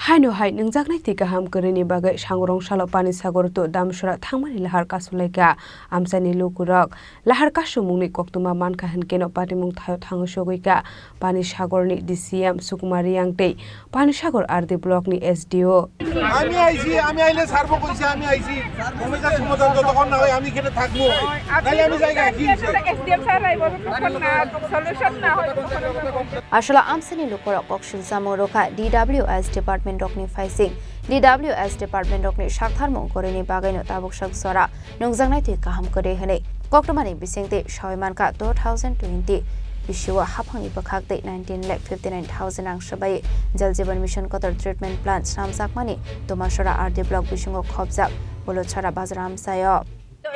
Haino hai Nungjaknai ti Kaham Kwrwini bagai sangrong salo PanisagarTo Damcherra Thangmani Lahar Kaswlaikha AmchainiLukurok Lahar kasumungni koktuma manka hinkeno patimung thayo thango sogoika Panisagarni DCM Sukumari yangtei Panisagar RD block ni SDO আমি আইলে সারবো কইছি আমি আইছি সমস্যা সমাধান যতক্ষণ না হয় আমি এখানে থাকবো তাই আমি জায়গা কি এসডিএম স্যার আইবো তখন না সলিউশন না হয় আসলে AmchainiLukurok অকশিল জামরোকা DWS ডিপার্টমেন্ট রকনি ফাইসিং DWS ডিপার্টমেন্ট রকনি সাকথারমু করেনি বাগাইনো তাবুক সাকসরা Nungjaknai ti Kaham করে হনে কক্টমানি বিসিংতে সয়মানকা 2020 Bishiwa hapangni bakhakte 19,59,000 ang shabai Jal Jeevan Mission Kotor Treatment Plant Thangmani Tomashara RD Block Bishingo Khobjak Bolochara Bazram Sayo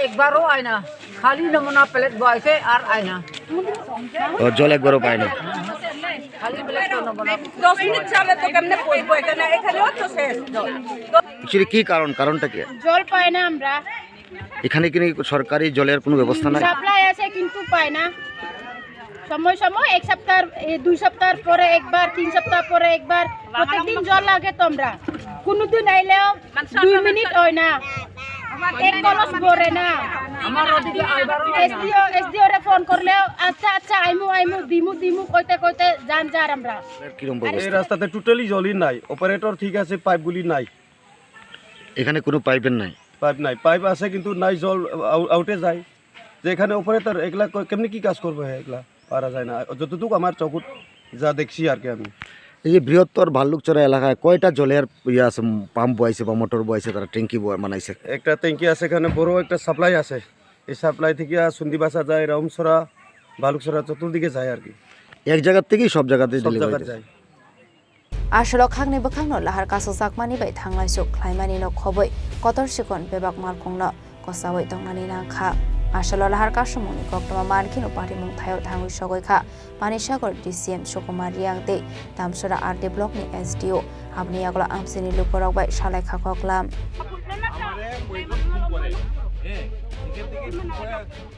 एक बार हो आए ना खाली नमूना प्लेट बॉय से और आए ना और जल एक बार पाए ना खाली प्लेट तो नमूना 10 মিনিট চলে তো কেমনে পয়বো এখানে এখানেও তো শেষ एक्चुअली কি কারণটা কি জল পায় না আমরা এখানে কি সরকারি জলের কোনো ব্যবস্থা নাই সাপ্লাই আছে কিন্তু পায় না সময় সময় এক সপ্তাহ 2 সপ্তাহ পরে একবার 3 সপ্তাহ পরে একবার প্রত্যেকদিন জল লাগে তোমরা কোনদিন আইলেও 2 মিনিট হয় না এক কলস ভরে না আমার ওদিকে আইবার এসডিও রে ফোন করলেও আচ্ছা আইমু দিমু কইতে জান যার আমরা কিরকম ব্যবস্থা এই রাস্তাতে টোটালি জলই নাই অপারেটর ঠিক আছে পাইপগুলি নাই এখানে কোনো পাইপের নাই পাইপ আছে কিন্তু নাই জল আউটে যায় যে এখানে অপারেটর একলা কেমনি কি কাজ করবে একলা পারা যায় না যতটুকু আমার চকুত যা দেখছি আর কি আমি এই যে বৃহত্তর ভাল্লুকচরা এলাকায় কয়টা জলের ইয়ে আছে পাম্প বইছে বা মোটর বইছে তারা ট্যাঙ্কি বানাইছে একটা ট্যাঙ্কি আছে এখানে বড় একটা সাপ্লাই আছে এই সাপ্লাই থেকে সুন্দিবাসা যায় রামছড়া ভালুকছড়া চতুর্দিকে যায় আর কি এক জায়গা থেকেই সব জায়গাতে যায় আসলে খাগনি বখাংনো লাহার কাসো জাকমানি বাই থাংলাইসু খ্লাইমানি ন খবই কতর সিকন বেবাক মারখংনো কসাবই তংনানি নাখা আসলে লাহার কাসমুনি কক্টমা মানখিনো পাটিমুং thio থাঙ্গুই সগৈখা Panisagar DCM Sukumari yangte Damcherra RD block ni SDO habni agla AmchainiLukurok bai Kaswlaikha koklam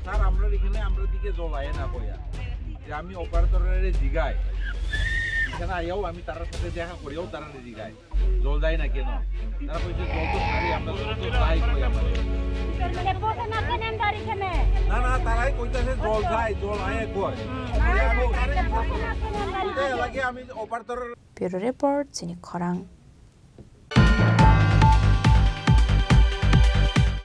sir আমরা এখানে আমরা দিকে জল আয় না কইয়া যে আমি অপারেটরের জিগাই এখানে আইও আমি তার সাথে দেখা করিও তারা জিগাই জল যায় না কেন তারা কইছে জল তো ছাড়ি আমরা জল তো যাই কই আমাদের না তারাই কইতাছে জল যায় জল আয় কই আমি লাগে আমি operator Bureau Report Chini Khorang